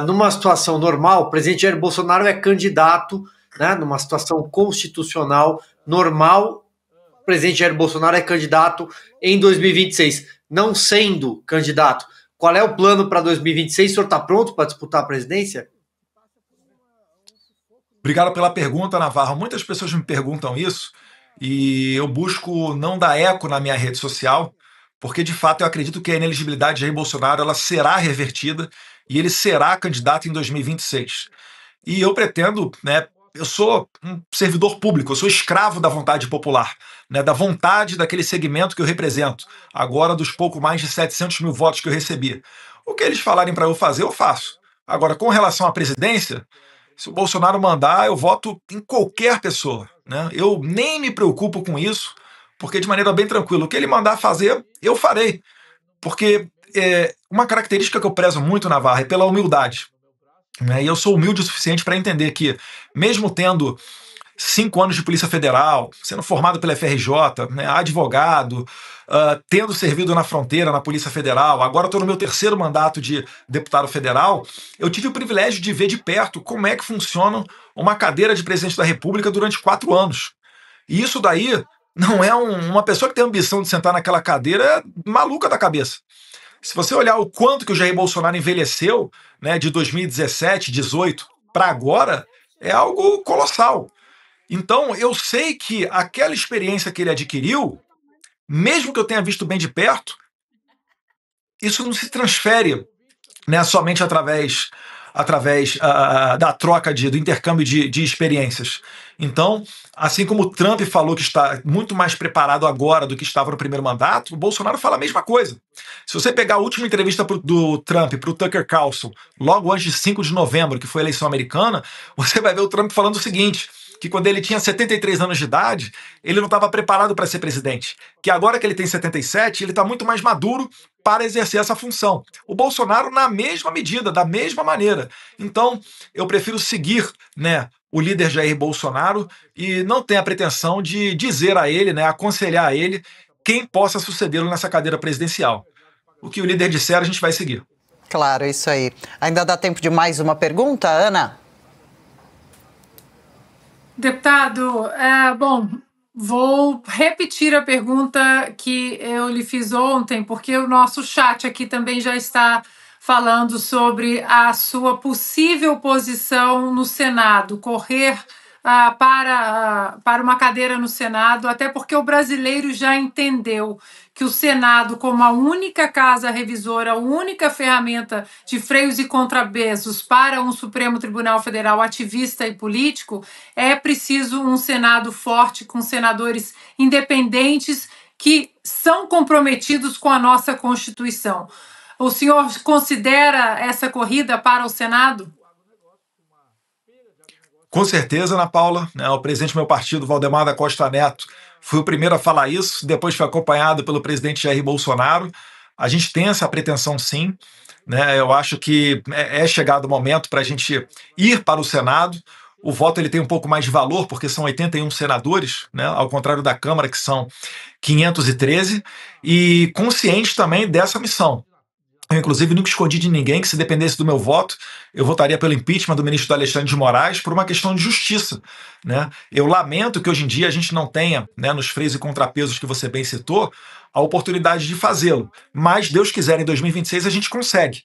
Numa situação normal, o presidente Jair Bolsonaro é candidato, né? Numa situação constitucional normal, o presidente Jair Bolsonaro é candidato em 2026. Não sendo candidato, qual é o plano para 2026? O senhor está pronto para disputar a presidência? Obrigado pela pergunta, Navarro. Muitas pessoas me perguntam isso e eu busco não dar eco na minha rede social, porque de fato eu acredito que a inelegibilidade de Jair Bolsonaro ela será revertida e ele será candidato em 2026. E eu pretendo, né, eu sou um servidor público, eu sou escravo da vontade popular, né, da vontade daquele segmento que eu represento, agora dos pouco mais de 700 mil votos que eu recebi. O que eles falarem para eu fazer, eu faço. Agora, com relação à presidência, se o Bolsonaro mandar, eu voto em qualquer pessoa, né? Eu nem me preocupo com isso, porque de maneira bem tranquila, o que ele mandar fazer, eu farei. Porque uma característica que eu prezo muito, Navarra, é pela humildade, né? E eu sou humilde o suficiente para entender que, mesmo tendo 5 anos de Polícia Federal, sendo formado pela FRJ, né, advogado, tendo servido na fronteira, na Polícia Federal, agora estou no meu terceiro mandato de deputado federal, eu tive o privilégio de ver de perto como é que funciona uma cadeira de presidente da República durante 4 anos. E isso daí não é uma pessoa que tem a ambição de sentar naquela cadeira é maluca da cabeça. Se você olhar o quanto que o Jair Bolsonaro envelheceu, né, de 2017, 18 para agora, é algo colossal. Então, eu sei que aquela experiência que ele adquiriu, mesmo que eu tenha visto bem de perto, isso não se transfere, né, somente através da troca do intercâmbio de experiências. Então, assim como o Trump falou que está muito mais preparado agora do que estava no primeiro mandato, o Bolsonaro fala a mesma coisa. Se você pegar a última entrevista do Trump para o Tucker Carlson, logo antes de 5 de novembro, que foi a eleição americana, você vai ver o Trump falando o seguinte, que quando ele tinha 73 anos de idade, ele não estava preparado para ser presidente. Que agora que ele tem 77, ele está muito mais maduro para exercer essa função. O Bolsonaro na mesma medida, da mesma maneira. Então, eu prefiro seguir, né, o líder Jair Bolsonaro e não tenho a pretensão de dizer a ele, né, aconselhar a ele quem possa sucedê-lo nessa cadeira presidencial. O que o líder disser, a gente vai seguir. Claro, isso aí. Ainda dá tempo de mais uma pergunta, Ana? Deputado, vou repetir a pergunta que eu lhe fiz ontem, porque o nosso chat aqui também já está falando sobre a sua possível posição no Senado, correr para uma cadeira no Senado, até porque o brasileiro já entendeu que o Senado, como a única casa revisora, a única ferramenta de freios e contrapesos para um Supremo Tribunal Federal ativista e político, é preciso um Senado forte, com senadores independentes que são comprometidos com a nossa Constituição. O senhor considera essa corrida para o Senado? Com certeza, Ana Paula, né, o presidente do meu partido, Valdemar da Costa Neto, foi o primeiro a falar isso, depois foi acompanhado pelo presidente Jair Bolsonaro. A gente tem essa pretensão, sim, né, eu acho que é chegado o momento para a gente ir para o Senado. O voto ele tem um pouco mais de valor, porque são 81 senadores, né, ao contrário da Câmara, que são 513, e consciente também dessa missão. Eu, inclusive, nunca escondi de ninguém que, se dependesse do meu voto, eu votaria pelo impeachment do ministro Alexandre de Moraes por uma questão de justiça, né? Eu lamento que hoje em dia a gente não tenha, né, nos freios e contrapesos que você bem citou, a oportunidade de fazê-lo. Mas, Deus quiser, em 2026 a gente consegue.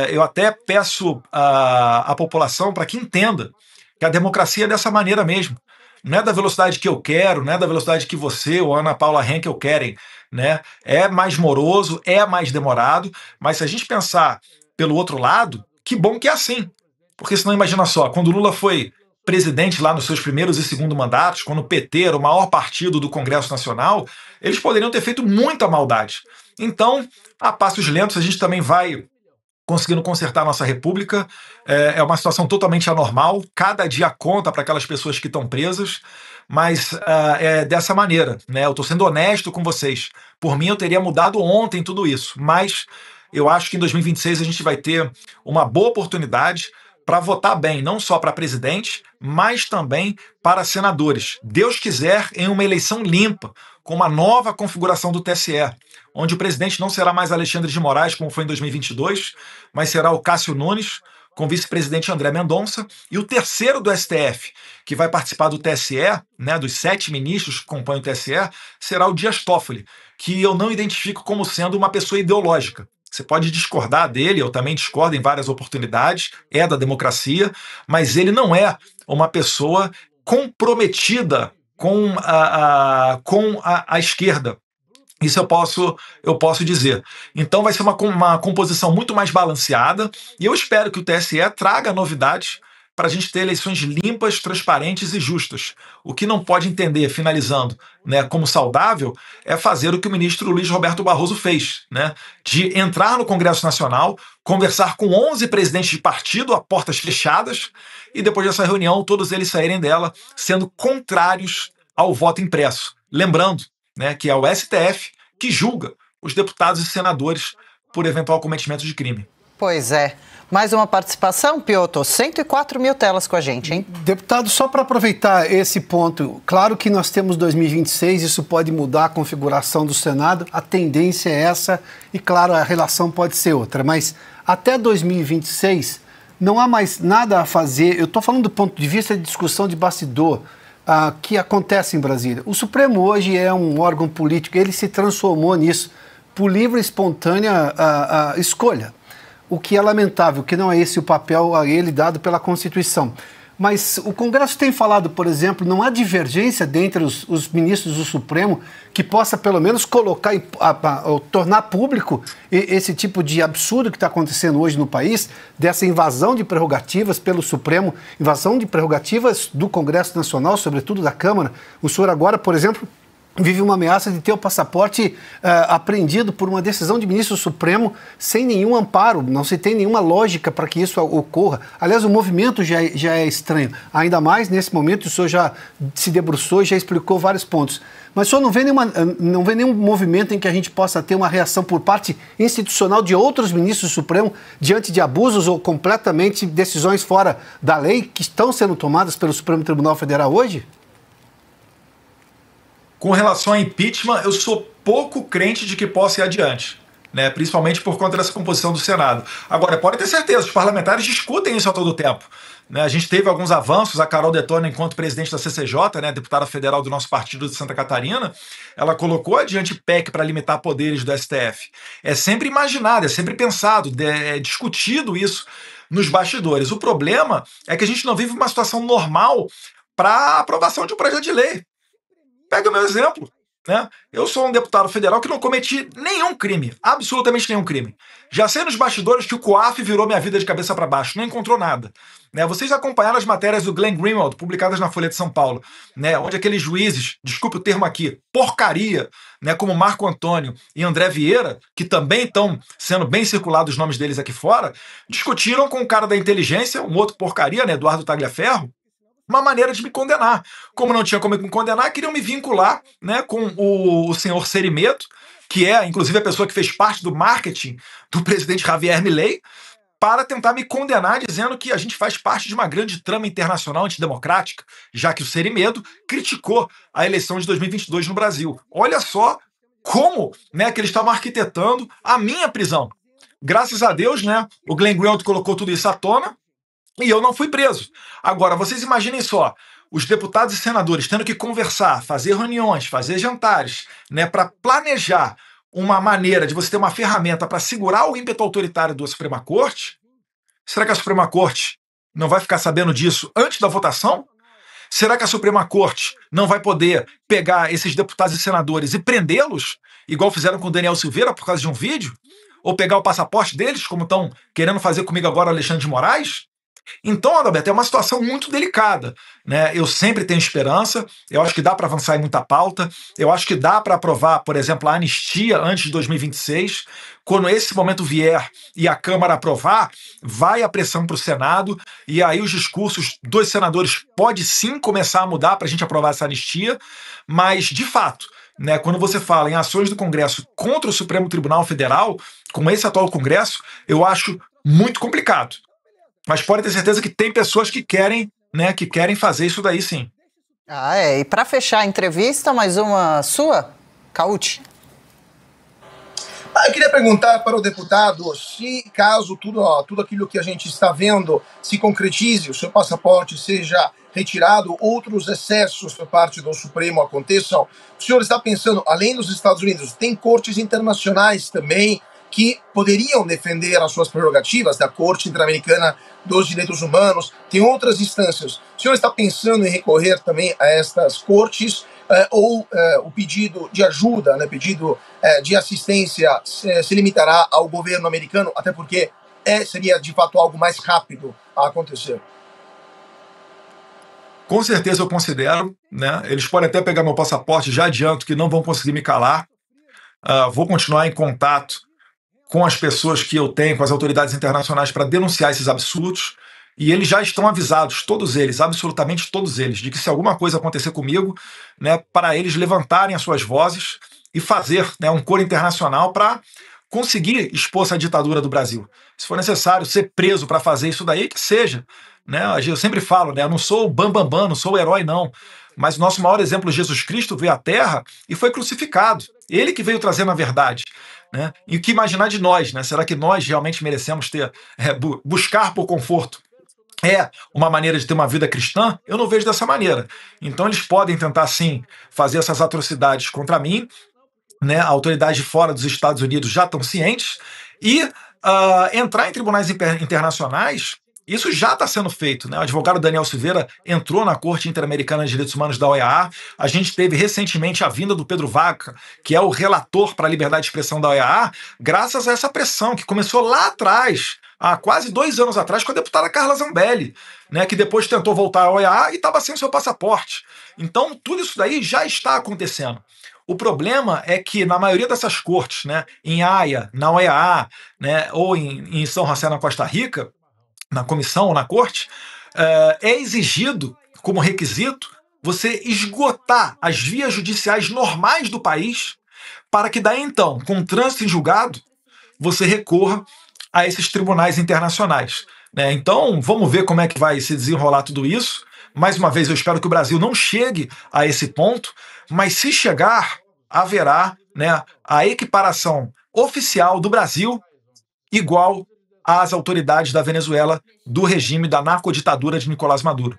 Eu até peço à população para que entenda que a democracia é dessa maneira mesmo. Não é da velocidade que eu quero, não é da velocidade que você ou a Ana Paula Henkel querem, né? É mais moroso, é mais demorado, mas se a gente pensar pelo outro lado, que bom que é assim. Porque senão, imagina só, quando o Lula foi presidente lá nos seus primeiros e segundo mandatos, quando o PT era o maior partido do Congresso Nacional, eles poderiam ter feito muita maldade. Então, a passos lentos, a gente também vai conseguindo consertar a nossa república. É uma situação totalmente anormal, cada dia conta para aquelas pessoas que estão presas, mas é dessa maneira, né? Eu estou sendo honesto com vocês. Por mim, eu teria mudado ontem tudo isso, mas eu acho que em 2026 a gente vai ter uma boa oportunidade para votar bem, não só para presidente, mas também para senadores. Deus quiser, em uma eleição limpa, com uma nova configuração do TSE. onde o presidente não será mais Alexandre de Moraes, como foi em 2022, mas será o Cássio Nunes, com o vice-presidente André Mendonça, e o terceiro do STF, que vai participar do TSE, né, dos 7 ministros que compõem o TSE, será o Dias Toffoli, que eu não identifico como sendo uma pessoa ideológica. Você pode discordar dele, eu também discordo em várias oportunidades, é da democracia, mas ele não é uma pessoa comprometida com a esquerda. Isso eu posso dizer. Então vai ser uma composição muito mais balanceada e eu espero que o TSE traga novidades para a gente ter eleições limpas, transparentes e justas. O que não pode entender, finalizando, né, como saudável, é fazer o que o ministro Luiz Roberto Barroso fez, né, de entrar no Congresso Nacional, conversar com 11 presidentes de partido a portas fechadas e depois dessa reunião todos eles saírem dela sendo contrários ao voto impresso. Lembrando, né, que é o STF que julga os deputados e senadores por eventual cometimento de crime. Pois é. Mais uma participação, Piotr? 104 mil telas com a gente, hein? Deputado, só para aproveitar esse ponto, claro que nós temos 2026, isso pode mudar a configuração do Senado, a tendência é essa e, claro, a relação pode ser outra, mas até 2026 não há mais nada a fazer. Eu estou falando do ponto de vista de discussão de bastidor, que acontece em Brasília. O Supremo hoje é um órgão político, ele se transformou nisso por livre e espontânea escolha, o que é lamentável, que não é esse o papel a ele dado pela Constituição. Mas o Congresso tem falado, por exemplo, não há divergência dentre os ministros do Supremo que possa pelo menos colocar, tornar público esse tipo de absurdo que está acontecendo hoje no país, dessa invasão de prerrogativas pelo Supremo, invasão de prerrogativas do Congresso Nacional, sobretudo da Câmara. O senhor agora, por exemplo, vive uma ameaça de ter o passaporte apreendido por uma decisão de ministro Supremo sem nenhum amparo, não se tem nenhuma lógica para que isso ocorra. Aliás, o movimento já é estranho, ainda mais nesse momento o senhor já se debruçou e já explicou vários pontos. Mas o senhor não vê nenhum movimento em que a gente possa ter uma reação por parte institucional de outros ministros do Supremo diante de abusos ou completamente decisões fora da lei que estão sendo tomadas pelo Supremo Tribunal Federal hoje? Com relação ao impeachment, eu sou pouco crente de que possa ir adiante, né? Principalmente por conta dessa composição do Senado. Agora, pode ter certeza, os parlamentares discutem isso a todo tempo, né? A gente teve alguns avanços, a Carol Detona, enquanto presidente da CCJ, né, deputada federal do nosso partido de Santa Catarina, ela colocou adiante PEC para limitar poderes do STF. É sempre imaginado, é sempre pensado, é discutido isso nos bastidores. O problema é que a gente não vive uma situação normal para aprovação de um projeto de lei. Pega o meu exemplo, né? Eu sou um deputado federal que não cometi nenhum crime, absolutamente nenhum crime. Já sei nos bastidores que o COAF virou minha vida de cabeça para baixo, não encontrou nada. Né? Vocês acompanharam as matérias do Glenn Greenwald, publicadas na Folha de São Paulo, né? Onde aqueles juízes, desculpe o termo aqui, porcaria, né? Como Marco Antônio e André Vieira, que também estão sendo bem circulados os nomes deles aqui fora, discutiram com o cara da inteligência, um outro porcaria, né? Eduardo Tagliaferro, uma maneira de me condenar. Como não tinha como me condenar, queriam me vincular, né, com o senhor Cerimeto, que é, inclusive, a pessoa que fez parte do marketing do presidente Javier Milei, para tentar me condenar, dizendo que a gente faz parte de uma grande trama internacional antidemocrática, já que o Cerimeto criticou a eleição de 2022 no Brasil. Olha só como, né, que eles estavam arquitetando a minha prisão. Graças a Deus, né, o Glenn Greenwald colocou tudo isso à tona, e eu não fui preso. Agora, vocês imaginem só, os deputados e senadores tendo que conversar, fazer reuniões, fazer jantares, né, para planejar uma maneira de você ter uma ferramenta para segurar o ímpeto autoritário da Suprema Corte. Será que a Suprema Corte não vai ficar sabendo disso antes da votação? Será que a Suprema Corte não vai poder pegar esses deputados e senadores e prendê-los, igual fizeram com o Daniel Silveira por causa de um vídeo? Ou pegar o passaporte deles, como estão querendo fazer comigo agora o Alexandre de Moraes? Então, Adalberto, é uma situação muito delicada, né? Eu sempre tenho esperança, eu acho que dá para avançar em muita pauta, eu acho que dá para aprovar, por exemplo, a anistia antes de 2026. Quando esse momento vier e a Câmara aprovar, vai a pressão para o Senado, e aí os discursos dos senadores pode sim começar a mudar para a gente aprovar essa anistia, mas, de fato, né, quando você fala em ações do Congresso contra o Supremo Tribunal Federal, com esse atual Congresso, eu acho muito complicado. Mas pode ter certeza que tem pessoas que querem, né, que querem fazer isso daí sim. E para fechar a entrevista, mais uma sua, Cauti? Eu queria perguntar para o deputado se, caso tudo aquilo que a gente está vendo se concretize, o seu passaporte seja retirado, outros excessos por parte do Supremo aconteçam, o senhor está pensando, além dos Estados Unidos, tem cortes internacionais também que poderiam defender as suas prerrogativas, da Corte Interamericana dos Direitos Humanos, tem outras instâncias. O senhor está pensando em recorrer também a estas cortes, ou o pedido de ajuda, né, pedido de assistência se limitará ao governo americano, até porque seria de fato algo mais rápido a acontecer? Com certeza eu considero, né? Eles podem até pegar meu passaporte, já adianto que não vão conseguir me calar. Vou continuar em contato com as pessoas que eu tenho, com as autoridades internacionais, para denunciar esses absurdos. E eles já estão avisados, todos eles, absolutamente todos eles, de que se alguma coisa acontecer comigo, né, para eles levantarem as suas vozes e fazer, né, um coro internacional para conseguir expor essa ditadura do Brasil. Se for necessário ser preso para fazer isso daí, que seja. Né? Eu sempre falo, né, eu não sou o bambambam, não sou o herói, não. Mas o nosso maior exemplo, Jesus Cristo, veio à Terra e foi crucificado. Ele que veio trazer, na verdade. Né? E o que imaginar de nós? Né? Será que nós realmente merecemos buscar por conforto uma maneira de ter uma vida cristã? Eu não vejo dessa maneira. Então eles podem tentar, sim, fazer essas atrocidades contra mim, né? A autoridade de fora dos Estados Unidos já estão cientes, e entrar em tribunais internacionais, isso já está sendo feito. Né? O advogado Daniel Silveira entrou na Corte Interamericana de Direitos Humanos da OEA. A gente teve recentemente a vinda do Pedro Vaca, que é o relator para a liberdade de expressão da OEA, graças a essa pressão que começou lá atrás, há quase 2 anos atrás, com a deputada Carla Zambelli, né, que depois tentou voltar à OEA e estava sem o seu passaporte. Então, tudo isso daí já está acontecendo. O problema é que, na maioria dessas cortes, né, em Haia, na OEA, né, ou em São José, na Costa Rica, na comissão ou na corte, é exigido como requisito você esgotar as vias judiciais normais do país para que daí então, com trânsito em julgado, você recorra a esses tribunais internacionais. Né? Então, vamos ver como é que vai se desenrolar tudo isso. Mais uma vez, eu espero que o Brasil não chegue a esse ponto, mas se chegar, haverá, né, a equiparação oficial do Brasil igual às autoridades da Venezuela, do regime da narcoditadura de Nicolás Maduro.